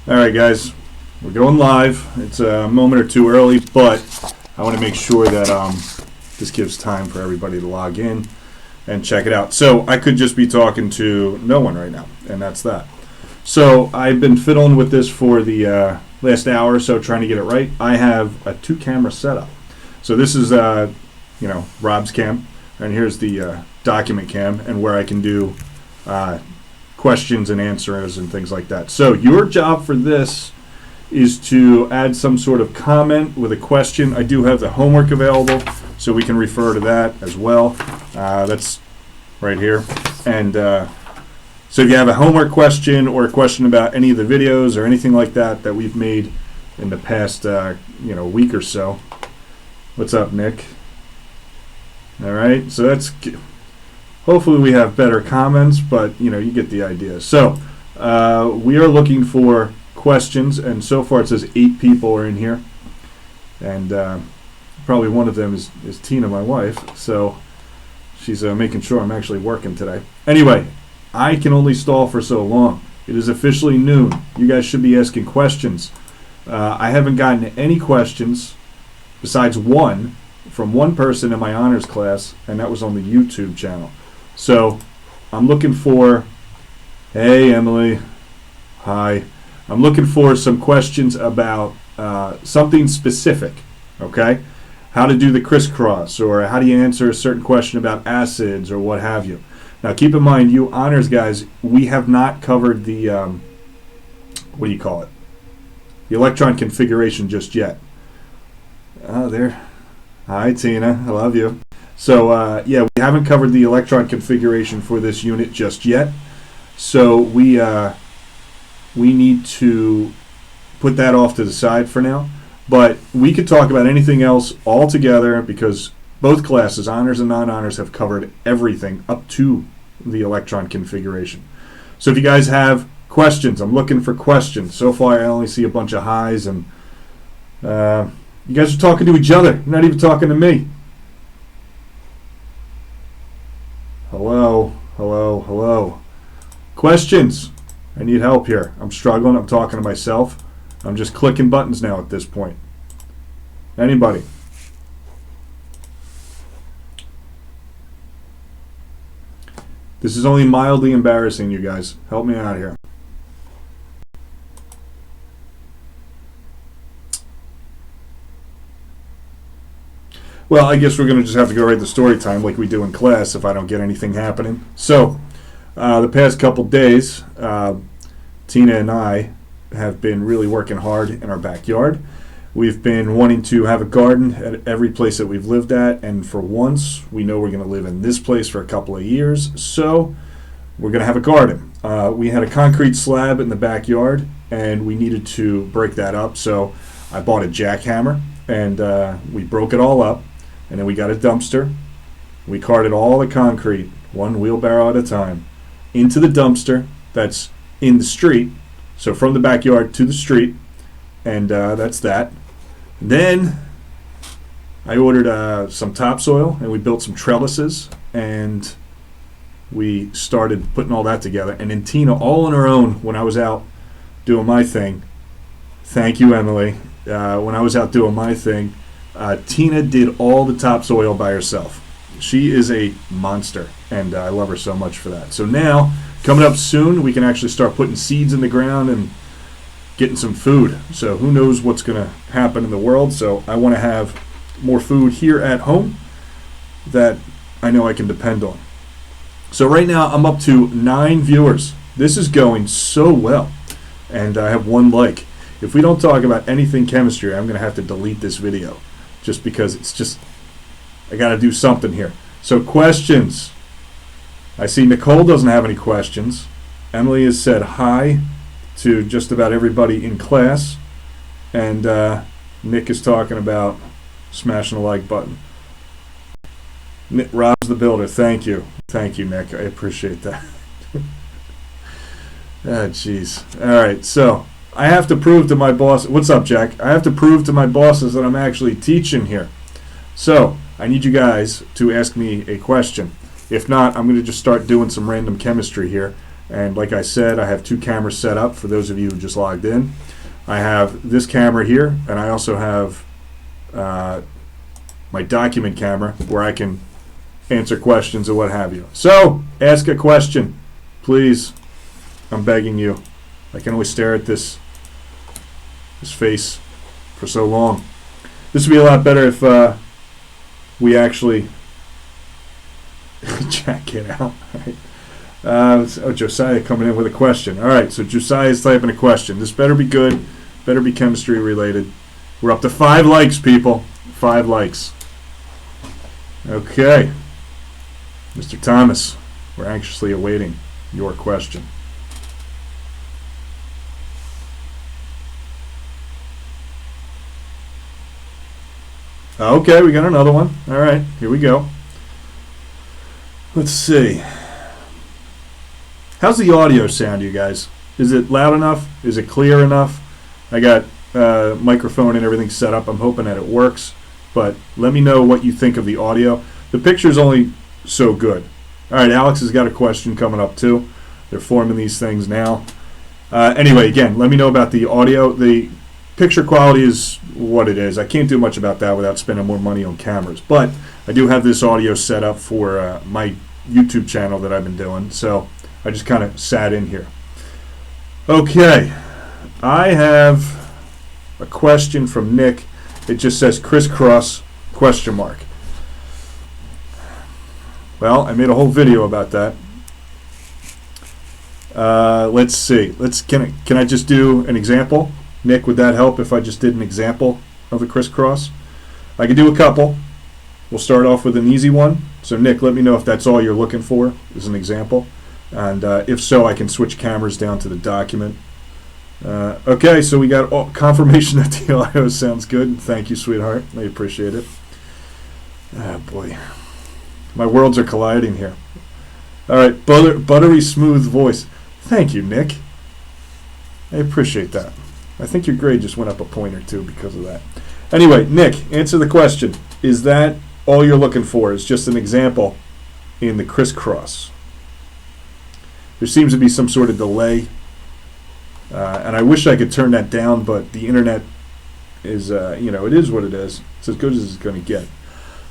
All right, guys, we're going live. It's a moment or two early, but I want to make sure that this gives time for everybody to log in and check it out. So I could just be talking to no one right now, and that's that. So I've been fiddling with this for the last hour or so, trying to get it right. I have a 2-camera setup. So this is, Rob's cam, and here's the document cam, and where I can do questions and answers and things like that. So your job for this is to add some sort of comment with a question. I do have the homework available, so we can refer to that as well. That's right here. And so if you have a homework question or a question about any of the videos or anything like that that we've made in the past week or so. What's up, Nick? All right, so that's hopefully we have better comments, but you get the idea. So we are looking for questions, and so far it says 8 people are in here, and probably one of them is Tina, my wife. So she's making sure I'm actually working today. Anyway, I can only stall for so long. It is officially noon. You guys should be asking questions. I haven't gotten any questions besides one from one person in my honors class, and that was on the YouTube channel. So I'm looking for, hey Emily, hi. I'm looking for some questions about something specific, okay? How to do the crisscross, or how do you answer a certain question about acids, or what have you. Now keep in mind, you honors guys, we have not covered the, what do you call it? The electron configuration just yet. Oh, there. Hi Tina, I love you. So yeah, we haven't covered the electron configuration for this unit just yet. So we need to put that off to the side for now. But we could talk about anything else altogether, because both classes, honors and non-honors, have covered everything up to the electron configuration. So if you guys have questions, I'm looking for questions. So far I only see a bunch of highs, and you guys are talking to each other. You're not even talking to me. Hello, hello, hello. Questions. I need help here. I'm struggling. I'm talking to myself. I'm just clicking buttons now at this point. Anybody? This is only mildly embarrassing, you guys. Help me out here. Well, I guess we're going to just have to go right to story time like we do in class if I don't get anything happening. So, the past couple days, Tina and I have been really working hard in our backyard. We've been wanting to have a garden at every place that we've lived at, and for once, we know we're going to live in this place for a couple of years, so we're going to have a garden. We had a concrete slab in the backyard, and we needed to break that up, so I bought a jackhammer, and we broke it all up. And then we got a dumpster. We carted all the concrete, one wheelbarrow at a time, into the dumpster that's in the street. So from the backyard to the street. And that's that. Then I ordered some topsoil, and we built some trellises. And we started putting all that together. And then Tina, all on her own, when I was out doing my thing, thank you, Emily, when I was out doing my thing, Tina did all the topsoil by herself. She is a monster, and I love her so much for that. So now, coming up soon, we can actually start putting seeds in the ground and getting some food. So who knows what's going to happen in the world. So I want to have more food here at home that I know I can depend on. So right now, I'm up to 9 viewers. This is going so well, and I have 1 like. If we don't talk about anything chemistry, I'm going to have to delete this video. Just because I got to do something here. So questions. I see Nicole doesn't have any questions. Emily has said hi to just about everybody in class. And Nick is talking about smashing the like button. Rob's the builder. Thank you. Thank you, Nick. I appreciate that. Jeez. All right, so I have to prove to my boss. What's up, Jack? I have to prove to my bosses that I'm actually teaching here. So I need you guys to ask me a question. If not, I'm going to just start doing some random chemistry here, And like I said, I have 2 cameras set up for those of you who just logged in. I have this camera here, and I also have my document camera where I can answer questions or what have you. So, ask a question, please. I'm begging you. I can only stare at this face for so long. This would be a lot better if we actually check it out. Right? Josiah coming in with a question. All right, so Josiah's typing a question. This better be good, better be chemistry related. We're up to 5 likes, people. 5 likes. Okay. Mr. Thomas, we're anxiously awaiting your question. Okay, we got another one. All right, here we go. Let's see. How's the audio sound, you guys? Is it loud enough? Is it clear enough? I got microphone and everything set up. I'm hoping that it works. But let me know what you think of the audio. The picture's only so good. All right, Alex has got a question coming up too. They're forming these things now. Anyway, again, let me know about the audio. The picture quality is what it is. I can't do much about that without spending more money on cameras. But I do have this audio set up for my YouTube channel that I've been doing. So I just kind of sat in here. Okay, I have a question from Nick. It just says crisscross question mark. Well, I made a whole video about that. Let's see. Can I just do an example? Nick, would that help if I just did an example of a crisscross? I could do a couple. We'll start off with an easy one. So Nick, let me know if that's all you're looking for as an example. And if so, I can switch cameras down to the document. Okay, so we got confirmation that the audio sounds good. Thank you, sweetheart. I appreciate it. Oh, boy. My worlds are colliding here. All right, buttery smooth voice. Thank you, Nick. I appreciate that. I think your grade just went up a point or 2 because of that. Anyway, Nick, answer the question. Is that all you're looking for? Is just an example in the crisscross? There seems to be some sort of delay. And I wish I could turn that down, but the internet is, it is what it is. It's as good as it's going to get.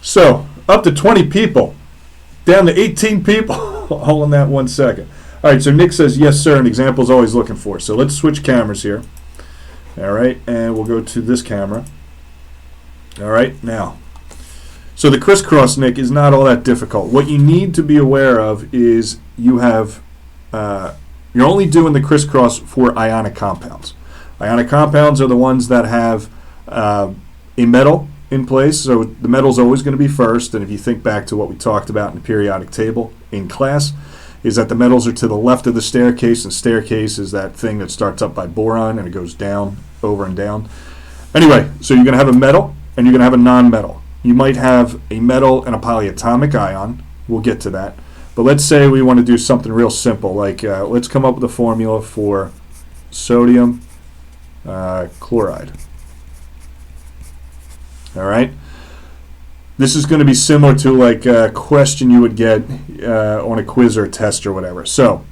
So, up to 20 people. Down to 18 people. All in that 1 second. All right, so Nick says, yes, sir, an example is always looking for. So let's switch cameras here. All right, and we'll go to this camera. All right, now. So the crisscross, Nick, is not all that difficult. What you need to be aware of is you have... you're only doing the crisscross for ionic compounds. Ionic compounds are the ones that have a metal in place, so the metal's always going to be first, and if you think back to what we talked about in the periodic table in class, is that the metals are to the left of the staircase, and staircase is that thing that starts up by boron and it goes down, over and down. Anyway, so you're going to have a metal and you're going to have a non-metal. You might have a metal and a polyatomic ion. We'll get to that. But let's say we want to do something real simple, like let's come up with a formula for sodium chloride. All right. This is going to be similar to like a question you would get on a quiz or a test or whatever. So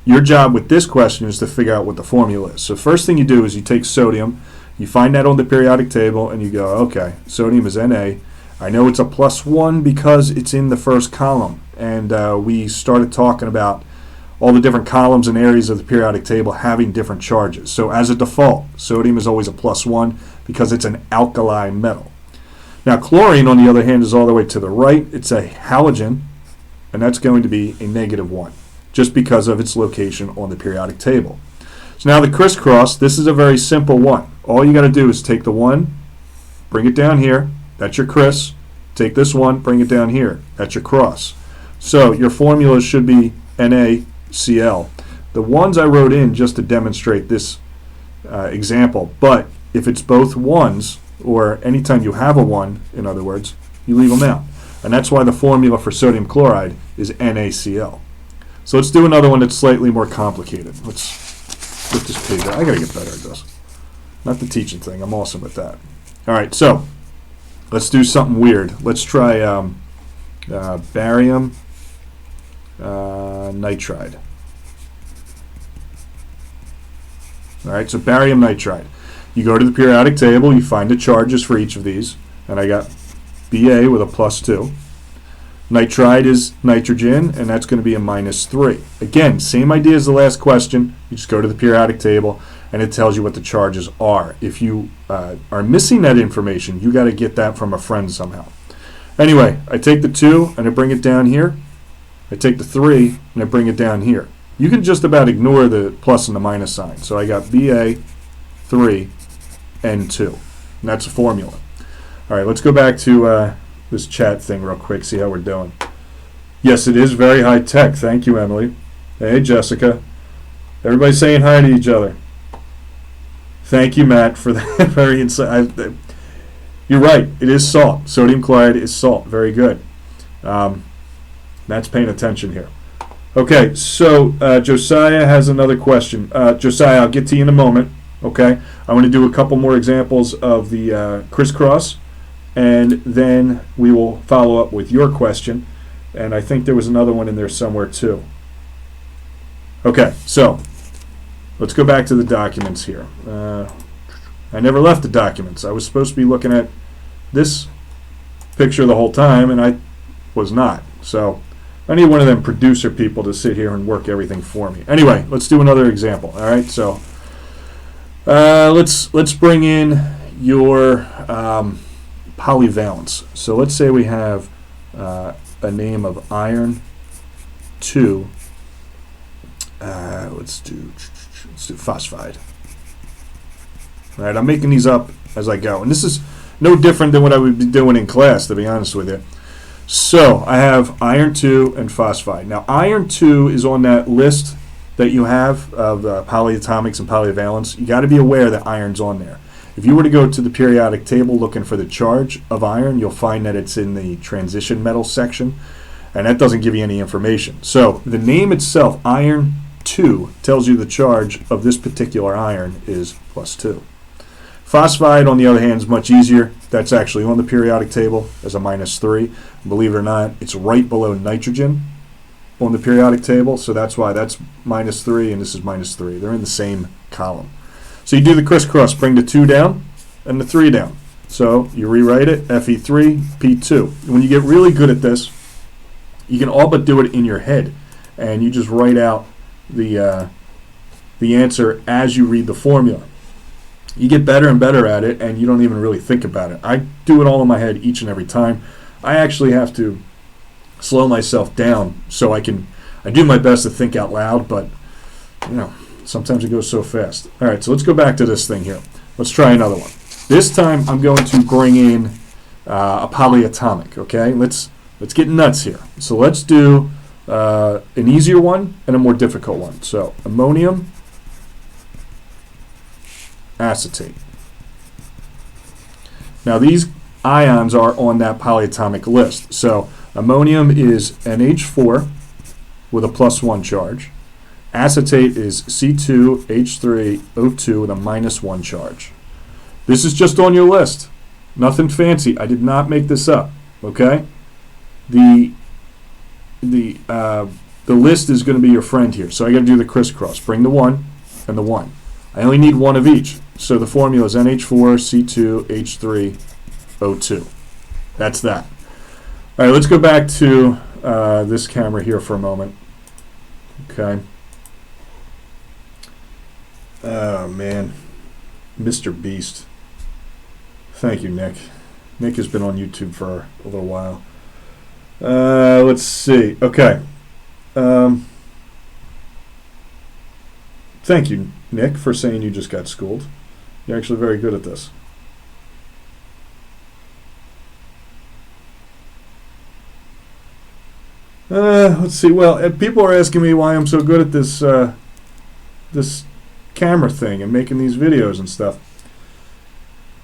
your job with this question is to figure out what the formula is. So first thing you do is you take sodium, you find that on the periodic table, and you go, okay, sodium is Na. I know it's a +1 because it's in the first column. And we started talking about all the different columns and areas of the periodic table having different charges. So as a default, sodium is always a +1 because it's an alkali metal. Now chlorine, on the other hand, is all the way to the right. It's a halogen, and that's going to be a -1, just because of its location on the periodic table. So now the crisscross, this is a very simple one. All you got to do is take the 1, bring it down here. That's your criss. Take this one, bring it down here. That's your cross. So your formula should be NaCl. The ones I wrote in just to demonstrate this example, but if it's both 1s, or anytime you have a 1, in other words, you leave them out. And that's why the formula for sodium chloride is NaCl. So let's do another one that's slightly more complicated. Let's flip this page out. I got to get better at this. Not the teaching thing. I'm awesome at that. All right, so let's do something weird. Let's try barium nitride. All right, so barium nitride. You go to the periodic table, you find the charges for each of these, and I got Ba with a +2. Nitride is nitrogen, and that's going to be a -3. Again, same idea as the last question. You just go to the periodic table, and it tells you what the charges are. If you are missing that information, you got to get that from a friend somehow. Anyway, I take the 2 and I bring it down here. I take the 3 and I bring it down here. You can just about ignore the plus and the minus sign. So I got Ba, 3, N2. And that's a formula. All right, let's go back to this chat thing real quick, see how we're doing. Yes, it is very high tech. Thank you, Emily. Hey, Jessica. Everybody's saying hi to each other. Thank you, Matt, for that very insight. You're right. It is salt. Sodium chloride is salt. Very good. That's paying attention here. Okay, so Josiah has another question. Josiah, I'll get to you in a moment. Okay, I want to do a couple more examples of the crisscross, and then we will follow up with your question. And I think there was another one in there somewhere too. Okay, so let's go back to the documents here. I never left the documents. I was supposed to be looking at this picture the whole time, and I was not. So I need one of them producer people to sit here and work everything for me. Anyway, let's do another example. All right, so let's bring in your polyvalence. So let's say we have a name of iron 2. Let's do phosphide. All right, I'm making these up as I go, and this is no different than what I would be doing in class, to be honest with you. So I have iron 2 and phosphide. Now, iron 2 is on that list that you have of polyatomics and polyvalents. You got to be aware that iron's on there. If you were to go to the periodic table looking for the charge of iron, you'll find that it's in the transition metal section, and that doesn't give you any information. So the name itself, iron 2, tells you the charge of this particular iron is +2. Phosphide, on the other hand, is much easier. That's actually on the periodic table as a -3. Believe it or not, it's right below nitrogen on the periodic table, so that's why that's -3 and this is -3. They're in the same column. So you do the crisscross, bring the 2 down and the 3 down. So you rewrite it, Fe3, P2. When you get really good at this, you can all but do it in your head, and you just write out the answer as you read the formula. You get better and better at it, and you don't even really think about it. I do it all in my head each and every time. I actually have to slow myself down so I do my best to think out loud, but sometimes it goes so fast. All right, so let's go back to this thing here. Let's try another one. This time I'm going to bring in a polyatomic. Okay, let's get nuts here. So let's do an easier one and a more difficult one. So ammonium acetate. Now these ions are on that polyatomic list. So ammonium is NH4 with a +1 charge. Acetate is C2H3O2 with a -1 charge. This is just on your list. Nothing fancy. I did not make this up. Okay? The list is going to be your friend here. So I got to do the crisscross. Bring the 1 and the 1. I only need one of each. So the formula is NH4, C2, H3O2. That's that. All right, let's go back to this camera here for a moment. Okay. Oh, man. Mr. Beast. Thank you, Nick. Nick has been on YouTube for a little while. Let's see. Okay. Thank you, Nick, for saying you just got schooled. You're actually very good at this. Let's see. Well, people are asking me why I'm so good at this this camera thing and making these videos and stuff.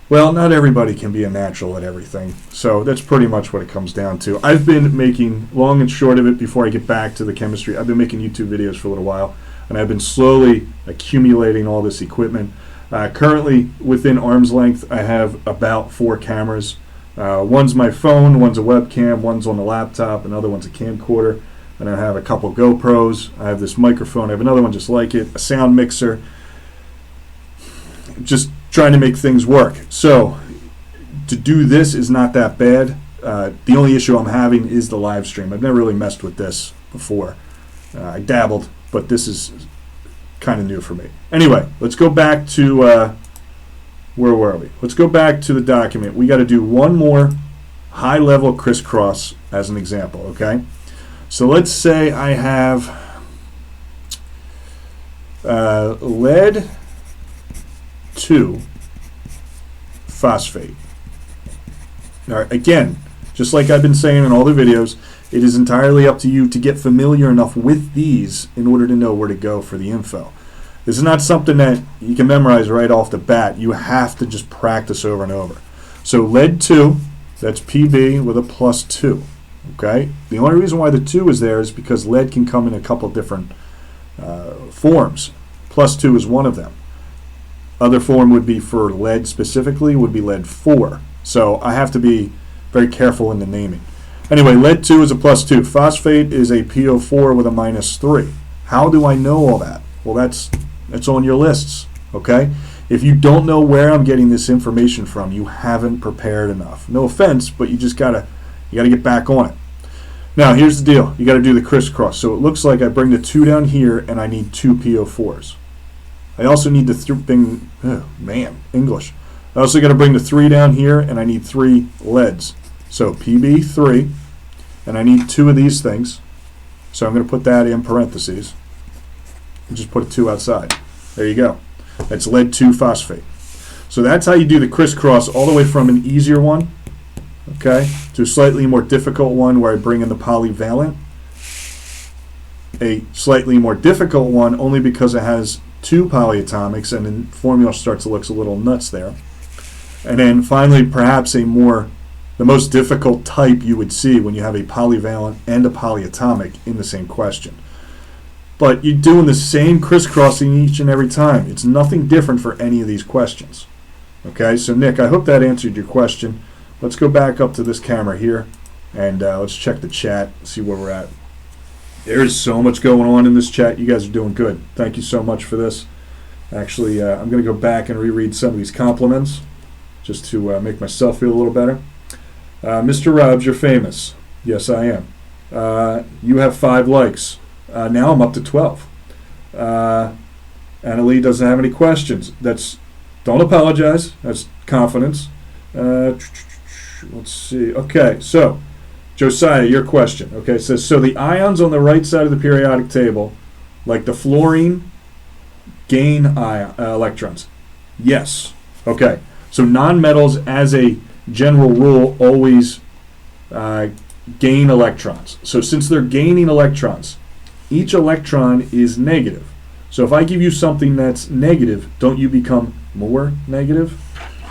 Well, not everybody can be a natural at everything, so that's pretty much what it comes down to. I've been making, long and short of it, before I get back to the chemistry, I've been making YouTube videos for a little while, and I've been slowly accumulating all this equipment. Currently, within arm's length, I have about 4 cameras. One's my phone, one's a webcam, one's on the laptop, another one's a camcorder, and I have a couple GoPros. I have this microphone, I have another one just like it, a sound mixer. just trying to make things work. So to do this is not that bad. The only issue I'm having is the live stream. I've never really messed with this before. I dabbled, but this is kind of new for me. Anyway, let's go back to, where were we? Let's go back to the document. We got to do one more high-level crisscross as an example, okay? So let's say I have lead 2 phosphate. All right, again, just like I've been saying in all the videos, it is entirely up to you to get familiar enough with these in order to know where to go for the info. This is not something that you can memorize right off the bat. You have to just practice over and over. So lead 2, that's Pb with a +2. Okay? The only reason why the 2 is there is because lead can come in a couple different forms. +2 is one of them. Other form would be for lead specifically, would be lead 4. So I have to be very careful in the naming. Anyway, lead 2 is a +2. Phosphate is a PO4 with a -3. How do I know all that? Well, that's on your lists, okay? If you don't know where I'm getting this information from, you haven't prepared enough. No offense, but you gotta get back on it. Now, here's the deal. You gotta do the crisscross. So it looks like I bring the 2 down here, and I need 2 PO4s. I also need to bring, English. I also got to bring the 3 down here, and I need 3 leads. So Pb3, and I need 2 of these things. So I'm going to put that in parentheses and just put a 2 outside. There you go. That's lead 2 phosphate. So that's how you do the crisscross all the way from an easier one, okay, to a slightly more difficult one where I bring in the polyvalent. A slightly more difficult one only because it has 2 polyatomics, and the formula starts to look a little nuts there. And then finally, perhaps the most difficult type you would see when you have a polyvalent and a polyatomic in the same question. But you're doing the same crisscrossing each and every time. It's nothing different for any of these questions. Okay, so Nick, I hope that answered your question. Let's go back up to this camera here, and let's check the chat, see where we're at. There's so much going on in this chat. You guys are doing good. Thank you so much for this. Actually, I'm going to go back and reread some of these compliments just to make myself feel a little better. Mr. Robs, you're famous. Yes, I am. You have 5 likes. Now I'm up to 12. Annalie doesn't have any questions. Don't apologize. That's confidence. Let's see. Okay, so Josiah, your question. Okay, it says, so the ions on the right side of the periodic table, like the fluorine, gain electrons. Yes. Okay, so nonmetals, as a general rule, always gain electrons. So since they're gaining electrons, each electron is negative. So if I give you something that's negative, don't you become more negative?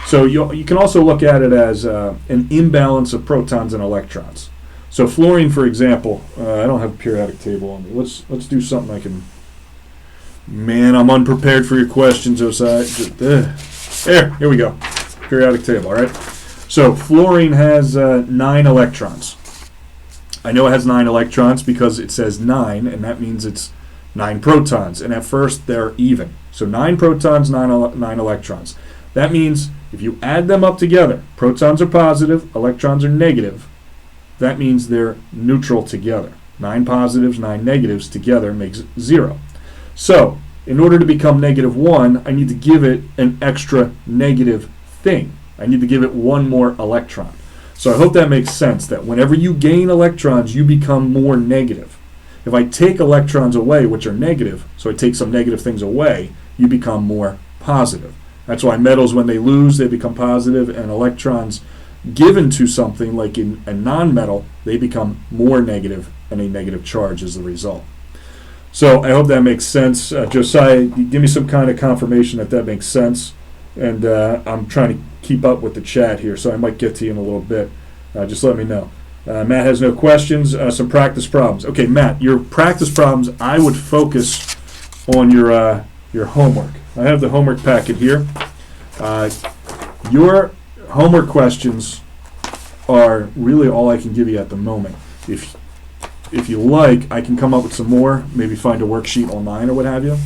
So you can also look at it as an imbalance of protons and electrons. So fluorine, for example, I don't have a periodic table on me. Let's do something I can. Man, I'm unprepared for your questions, Josiah. Here we go. Periodic table, all right? So fluorine has 9 electrons. I know it has 9 electrons because it says 9, and that means it's 9 protons. And at first, they're even. So 9 protons, 9 electrons. That means if you add them up together, protons are positive, electrons are negative. That means they're neutral together. 9 positives, 9 negatives together makes 0. So in order to become -1, I need to give it an extra negative thing. I need to give it 1 more electron. So I hope that makes sense, that whenever you gain electrons, you become more negative. If I take electrons away, which are negative, so I take some negative things away, you become more positive. That's why metals, when they lose, they become positive, and electrons given to something like in a non-metal, they become more negative, and a negative charge is the result. So I hope that makes sense. Josiah, give me some kind of confirmation that makes sense. And I'm trying to keep up with the chat here, so I might get to you in a little bit. Just let me know. Matt has no questions. Some practice problems. Okay, Matt, your practice problems, I would focus on your homework. I have the homework packet here. Your homework questions are really all I can give you at the moment. If you like, I can come up with some more, maybe find a worksheet online or what have you.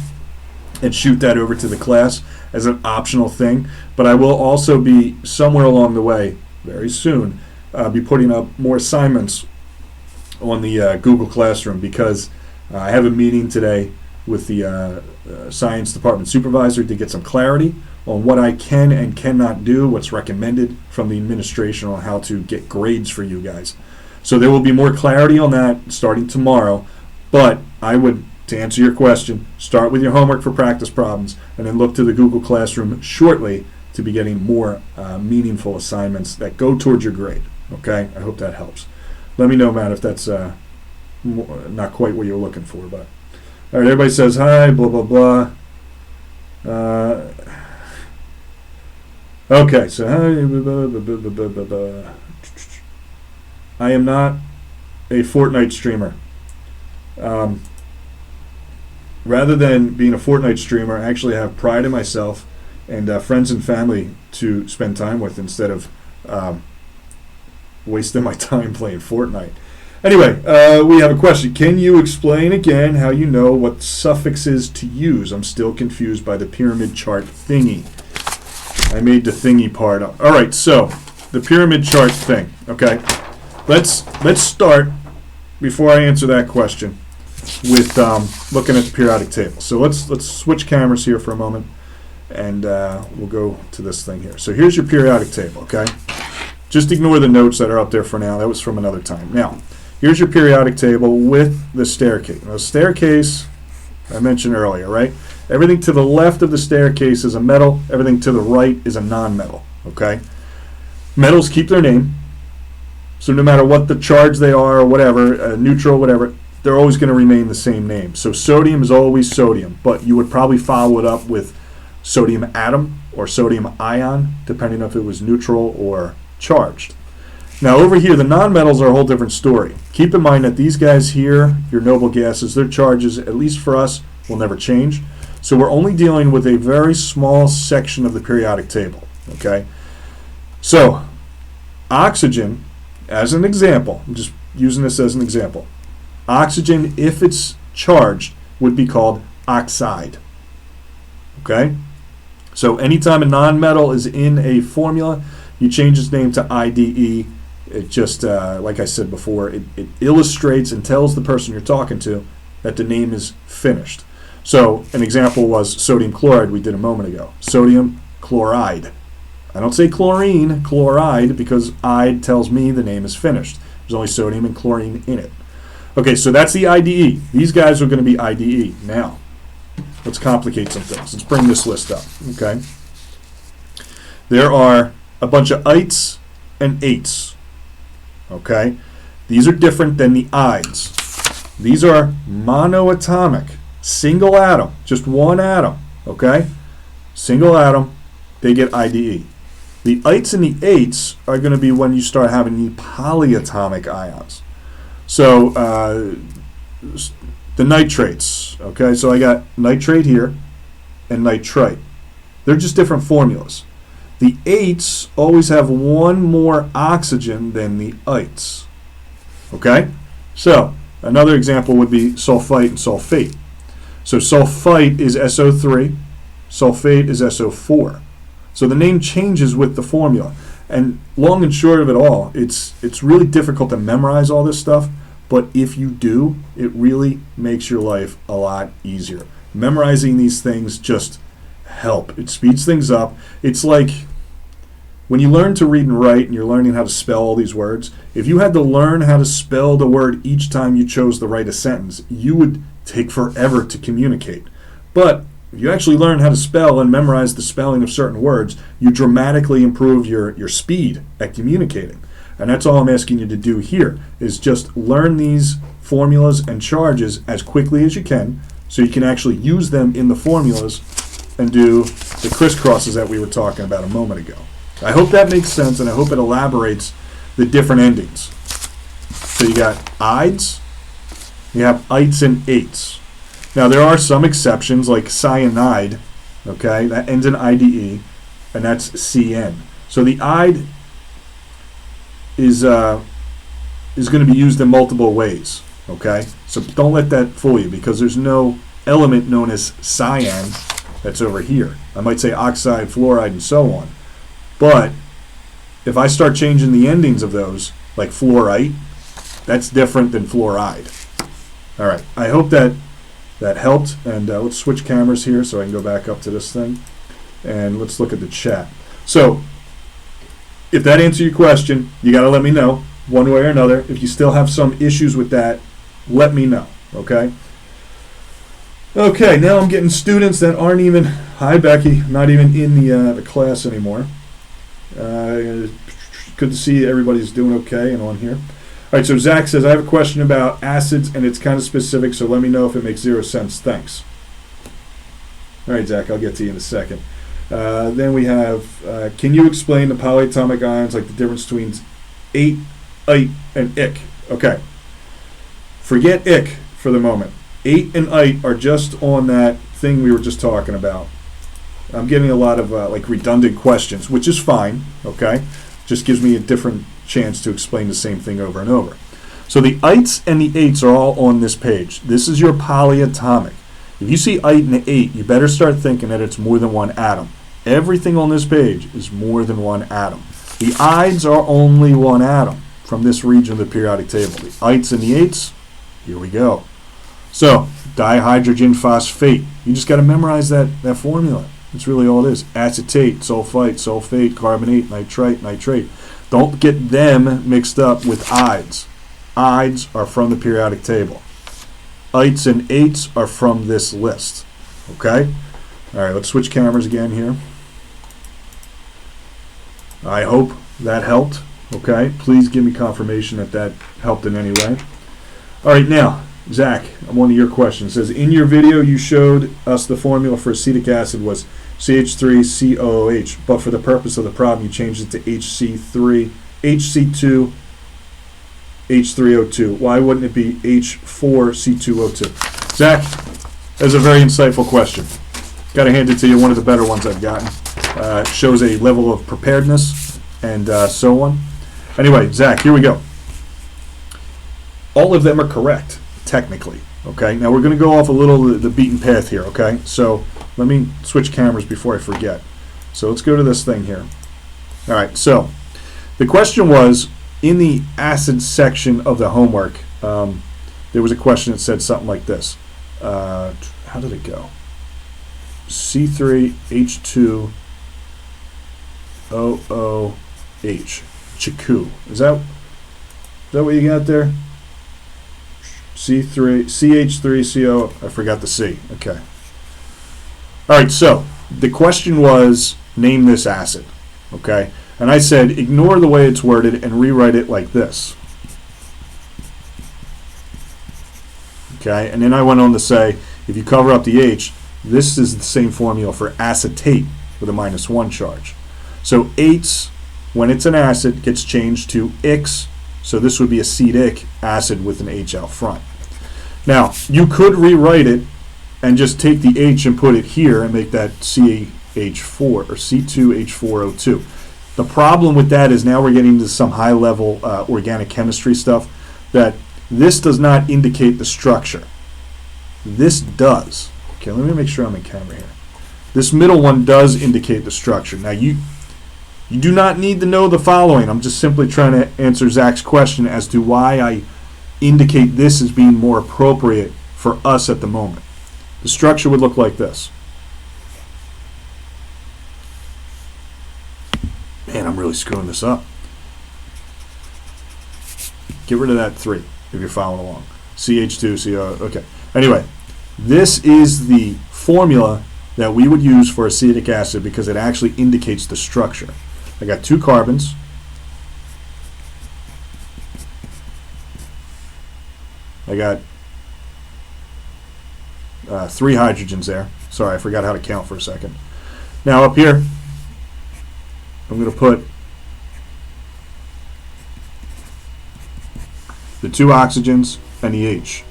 and shoot that over to the class as an optional thing. But I will also be somewhere along the way, very soon, be putting up more assignments on the Google Classroom, because I have a meeting today with the science department supervisor to get some clarity on what I can and cannot do, what's recommended from the administration on how to get grades for you guys. So there will be more clarity on that starting tomorrow, but I would, to answer your question, start with your homework for practice problems and then look to the Google Classroom shortly to be getting more meaningful assignments that go towards your grade. Okay? I hope that helps. Let me know, Matt, if that's not quite what you're looking for. But all right, everybody says hi, blah, blah, blah. Okay, so I am not a Fortnite streamer. Rather than being a Fortnite streamer, I actually have pride in myself and friends and family to spend time with instead of wasting my time playing Fortnite. Anyway, we have a question. Can you explain again how you know what suffixes to use? I'm still confused by the pyramid chart thingy. I made the thingy part up. All right, so the pyramid chart thing. Okay, let's start, before I answer that question, with looking at the periodic table. So let's switch cameras here for a moment, and we'll go to this thing here. So here's your periodic table. Okay, just ignore the notes that are up there for now. That was from another time. Now, here's your periodic table with the staircase. Now, the staircase I mentioned earlier, right? Everything to the left of the staircase is a metal. Everything to the right is a non-metal. Okay? Metals keep their name. So no matter what the charge they are or whatever, neutral, whatever, they're always going to remain the same name. So sodium is always sodium, but you would probably follow it up with sodium atom or sodium ion, depending if it was neutral or charged. Now over here, the nonmetals are a whole different story. Keep in mind that these guys here, your noble gases, their charges, at least for us, will never change. So we're only dealing with a very small section of the periodic table. Okay? So oxygen, as an example, I'm just using this as an example. Oxygen, if it's charged, would be called oxide. Okay? So anytime a nonmetal is in a formula, you change its name to IDE. It just, like I said before, it illustrates and tells the person you're talking to that the name is finished. So an example was sodium chloride we did a moment ago. Sodium chloride. I don't say chlorine, chloride, because "ide" tells me the name is finished. There's only sodium and chlorine in it. Okay, so that's the IDE. These guys are going to be IDE. Now, let's complicate some things. Let's bring this list up. Okay, there are a bunch of ites and ates. Okay, these are different than the ides. These are monoatomic, single atom, just one atom. Okay, single atom, they get IDE. The ites and the ates are going to be when you start having the polyatomic ions. So the nitrates. Okay, so I got nitrate here and nitrite. They're just different formulas. The ates always have one more oxygen than the ites. Okay? So, another example would be sulfite and sulfate. So sulfite is SO3, sulfate is SO4. So the name changes with the formula. And long and short of it all, it's really difficult to memorize all this stuff, but if you do, it really makes your life a lot easier. Memorizing these things just help. It speeds things up. It's like when you learn to read and write and you're learning how to spell all these words, if you had to learn how to spell the word each time you chose to write a sentence, you would take forever to communicate. But if you actually learn how to spell and memorize the spelling of certain words, you dramatically improve your speed at communicating. And that's all I'm asking you to do here, is just learn these formulas and charges as quickly as you can so you can actually use them in the formulas and do the crisscrosses that we were talking about a moment ago. I hope that makes sense, and I hope it elaborates the different endings. So you got ides, you have ites and ates. Now there are some exceptions, like cyanide, okay, that ends in IDE, and that's CN. So the ide is going to be used in multiple ways, okay? So don't let that fool you, because there's no element known as cyan that's over here. I might say oxide, fluoride, and so on. But if I start changing the endings of those, like fluorite, that's different than fluoride. All right, I hope that helped. And let's switch cameras here so I can go back up to this thing. And let's look at the chat. So if that answered your question, you got to let me know one way or another. If you still have some issues with that, let me know, okay? Okay, now I'm getting students that aren't even, hi Becky, not even in the class anymore. Good to see everybody's doing okay and on here. All right, so Zach says, I have a question about acids, and it's kind of specific, so let me know if it makes 0 sense. Thanks. All right, Zach, I'll get to you in a second. Then we have, can you explain the polyatomic ions, like the difference between ate, and ick? Okay. Forget ick for the moment. Ate and ite are just on that thing we were just talking about. I'm getting a lot of like redundant questions, which is fine, okay? Just gives me a different chance to explain the same thing over and over. So the ites and the ates are all on this page. This is your polyatomic. If you see ite and ate, you better start thinking that it's more than one atom. Everything on this page is more than one atom. The ides are only one atom from this region of the periodic table. The ites and the ates, here we go. So, dihydrogen phosphate. You just got to memorize that formula. That's really all it is. Acetate, sulfite, sulfate, carbonate, nitrite, nitrate. Don't get them mixed up with ides. Ides are from the periodic table. Ites and ates are from this list. Okay? All right, let's switch cameras again here. I hope that helped. Okay? Please give me confirmation that helped in any way. All right, now, Zach, I'm on to your question. It says, in your video you showed us the formula for acetic acid was CH3COOH, but for the purpose of the problem you changed it to HC2 H3O2. Why wouldn't it be H4C2O2? Zach, that's a very insightful question. Got to hand it to you, one of the better ones I've gotten. Shows a level of preparedness and so on. Anyway, Zach, here we go. All of them are correct, technically. Okay, now we're going to go off a little the beaten path here, okay? So let me switch cameras before I forget. So let's go to this thing here. All right, so the question was, in the acid section of the homework, there was a question that said something like this. How did it go? C3H2OOH. Chiku. Is that what you got there? CH3CO, I forgot the C. Okay. All right, so the question was, name this acid. Okay? And I said, ignore the way it's worded and rewrite it like this. Okay? And then I went on to say, if you cover up the H, this is the same formula for acetate with a -1 charge. So ates, when it's an acid, gets changed to ics. So this would be acetic acid with an H out front. Now, you could rewrite it and just take the H and put it here and make that CH4 or C2H4O2. The problem with that is now we're getting into some high-level organic chemistry stuff that this does not indicate the structure. This does. Okay, let me make sure I'm in camera here. This middle one does indicate the structure. Now, you do not need to know the following. I'm just simply trying to answer Zach's question as to why I indicate this as being more appropriate for us at the moment. The structure would look like this. Man, I'm really screwing this up. Get rid of that 3 if you're following along. CH2CO. Okay. Anyway, this is the formula that we would use for acetic acid because it actually indicates the structure. I got 2 carbons. I got 3 hydrogens there. Sorry, I forgot how to count for a second. Now up here, I'm going to put the 2 oxygens and the H.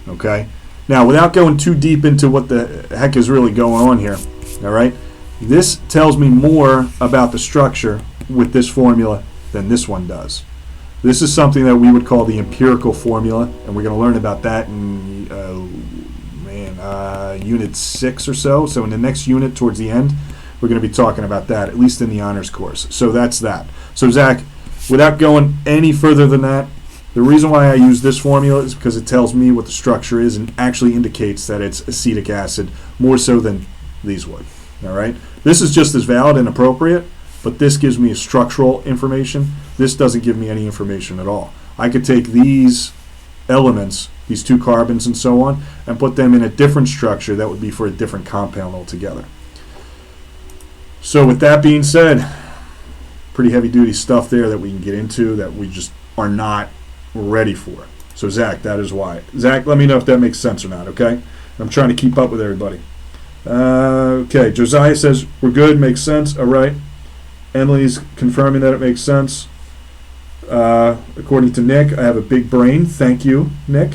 Okay? Now, without going too deep into what the heck is really going on here, all right, this tells me more about the structure with this formula than this one does. This is something that we would call the empirical formula, and we're going to learn about that in, man, Unit 6 or so. So in the next unit towards the end, we're going to be talking about that, at least in the honors course. So that's that. So Zach, without going any further than that, the reason why I use this formula is because it tells me what the structure is and actually indicates that it's acetic acid more so than these would. All right? This is just as valid and appropriate, but this gives me structural information. This doesn't give me any information at all. I could take these elements, these 2 carbons and so on, and put them in a different structure that would be for a different compound altogether. So with that being said, pretty heavy duty stuff there that we can get into that we just are not ready for. So Zach, that is why. Zach, let me know if that makes sense or not, okay? I'm trying to keep up with everybody. Okay, Josiah says, we're good, makes sense, all right. Emily's confirming that it makes sense. According to Nick, I have a big brain. Thank you, Nick.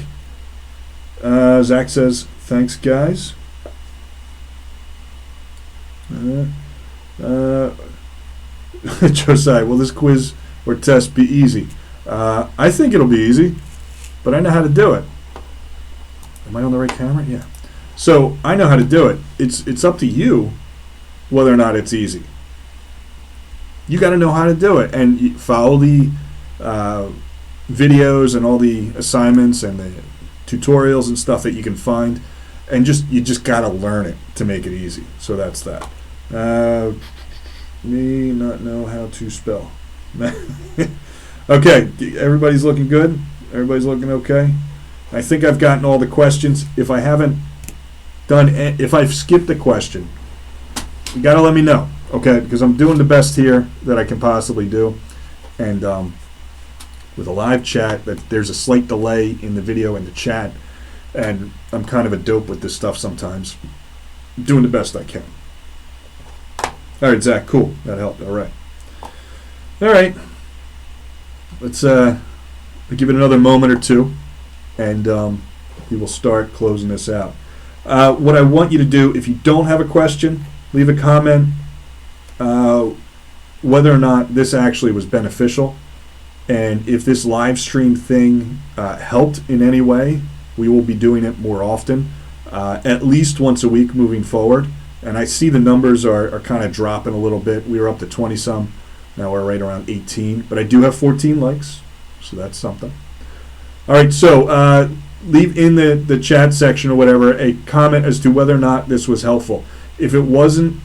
Zach says, thanks, guys. Josiah, will this quiz or test be easy? I think it'll be easy, but I know how to do it. Am I on the right camera? Yeah. So I know how to do it. It's up to you whether or not it's easy. You got to know how to do it, and you follow the videos and all the assignments and the tutorials and stuff that you can find, and you just got to learn it to make it easy. So that's that. Me not know how to spell. Okay, everybody's looking good. Everybody's looking okay. I think I've gotten all the questions. If I haven't if I've skipped a question, you got to let me know, okay? Because I'm doing the best here that I can possibly do, and with a live chat, that there's a slight delay in the video and the chat, and I'm kind of a dope with this stuff sometimes. I'm doing the best I can. All right, Zach, cool. That helped. All right. Let's give it another moment or two, and we will start closing this out. What I want you to do, if you don't have a question, leave a comment whether or not this actually was beneficial, and if this live stream thing helped in any way. We will be doing it more often, at least once a week moving forward. And I see the numbers are kind of dropping a little bit. We were up to 20-some. Now we're right around 18. But I do have 14 likes, so that's something. All right, so leave in the chat section or whatever a comment as to whether or not this was helpful. If it wasn't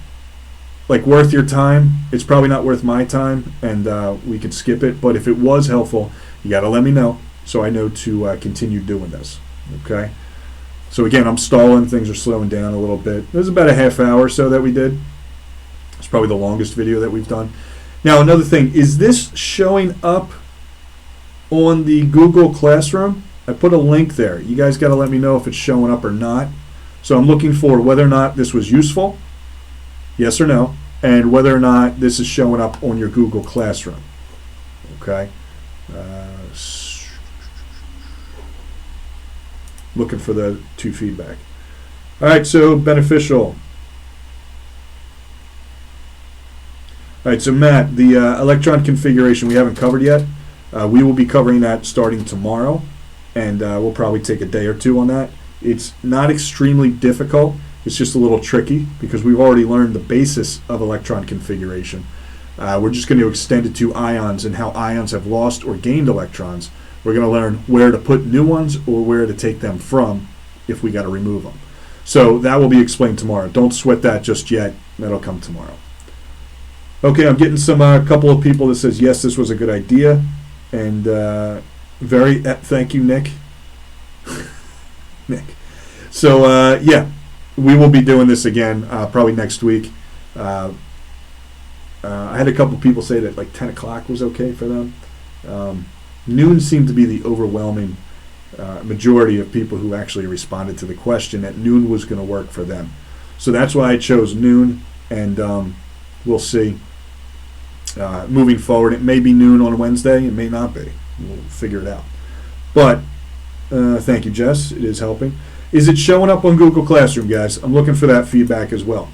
worth your time, it's probably not worth my time, and we could skip it. But if it was helpful, you got to let me know so I know to continue doing this. Okay? So again, I'm stalling. Things are slowing down a little bit. There's about a half hour or so that we did. It's probably the longest video that we've done. Now, another thing, is this showing up on the Google Classroom? I put a link there. You guys got to let me know if it's showing up or not. So I'm looking for whether or not this was useful, yes or no, and whether or not this is showing up on your Google Classroom. Okay? Looking for the 2 feedback. All right, so beneficial. All right, so Matt, the electron configuration we haven't covered yet. We will be covering that starting tomorrow, and we'll probably take a day or 2 on that. It's not extremely difficult. It's just a little tricky because we've already learned the basis of electron configuration. We're just going to extend it to ions and how ions have lost or gained electrons. We're going to learn where to put new ones or where to take them from if we got to remove them. So that will be explained tomorrow. Don't sweat that just yet. That'll come tomorrow. Okay, I'm getting a couple of people that says, yes, this was a good idea. And thank you, Nick. Nick. So, yeah, we will be doing this again probably next week. I had a couple people say that 10 o'clock was okay for them. Noon seemed to be the overwhelming majority of people who actually responded to the question that noon was going to work for them. So that's why I chose noon, and we'll see. Moving forward, it may be noon on Wednesday, it may not be. We'll figure it out. But thank you, Jess. It is helping. Is it showing up on Google Classroom, guys? I'm looking for that feedback as well.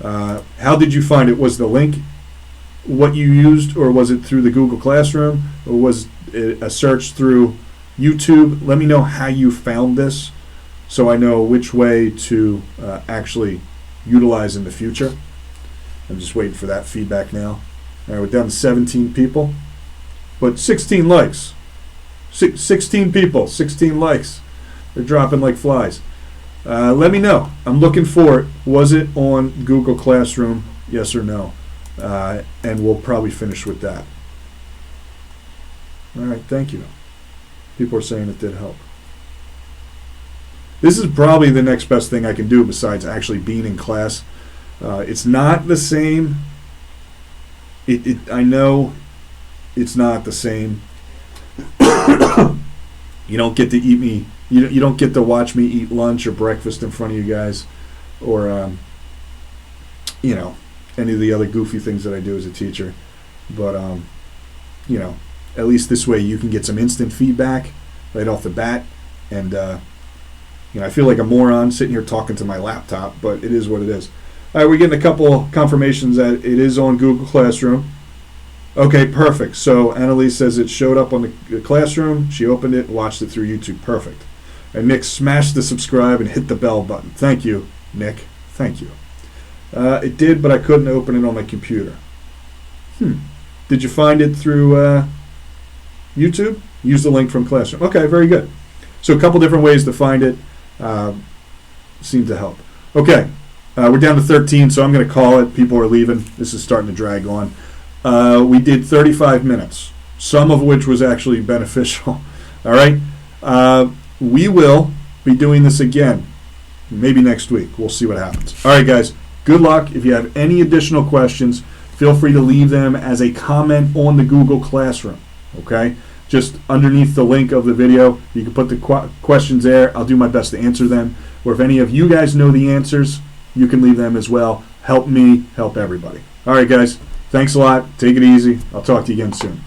How did you find it? Was the link what you used, or was it through the Google Classroom, or was it a search through YouTube? Let me know how you found this so I know which way to actually utilize in the future. I'm just waiting for that feedback now. All right, we're down to 17 people, but 16 likes. 16 people, 16 likes. They're dropping like flies. Let me know. I'm looking for it. Was it on Google Classroom? Yes or no? And we'll probably finish with that. All right, thank you. People are saying it did help. This is probably the next best thing I can do besides actually being in class. It's not the same. I know it's not the same. You don't get to eat me. You don't get to watch me eat lunch or breakfast in front of you guys, or you know, any of the other goofy things that I do as a teacher. But you know, at least this way you can get some instant feedback right off the bat. And you know, I feel like a moron sitting here talking to my laptop, but it is what it is. All right, we're getting a couple confirmations that it is on Google Classroom. Okay, perfect. So Annalise says it showed up on the Classroom. She opened it, watched it through YouTube. Perfect. And Nick smashed the subscribe and hit the bell button. Thank you, Nick. Thank you. It did, but I couldn't open it on my computer. Did you find it through YouTube? Use the link from Classroom. Okay, very good. So a couple different ways to find it seem to help. Okay, we're down to 13, so I'm going to call it. People are leaving. This is starting to drag on. We did 35 minutes, some of which was actually beneficial. All right? We will be doing this again, maybe next week. We'll see what happens. All right, guys, good luck. If you have any additional questions, feel free to leave them as a comment on the Google Classroom, okay? Just underneath the link of the video, you can put the questions there. I'll do my best to answer them. Or if any of you guys know the answers, you can leave them as well. Help me, help everybody. All right, guys. Thanks a lot. Take it easy. I'll talk to you again soon.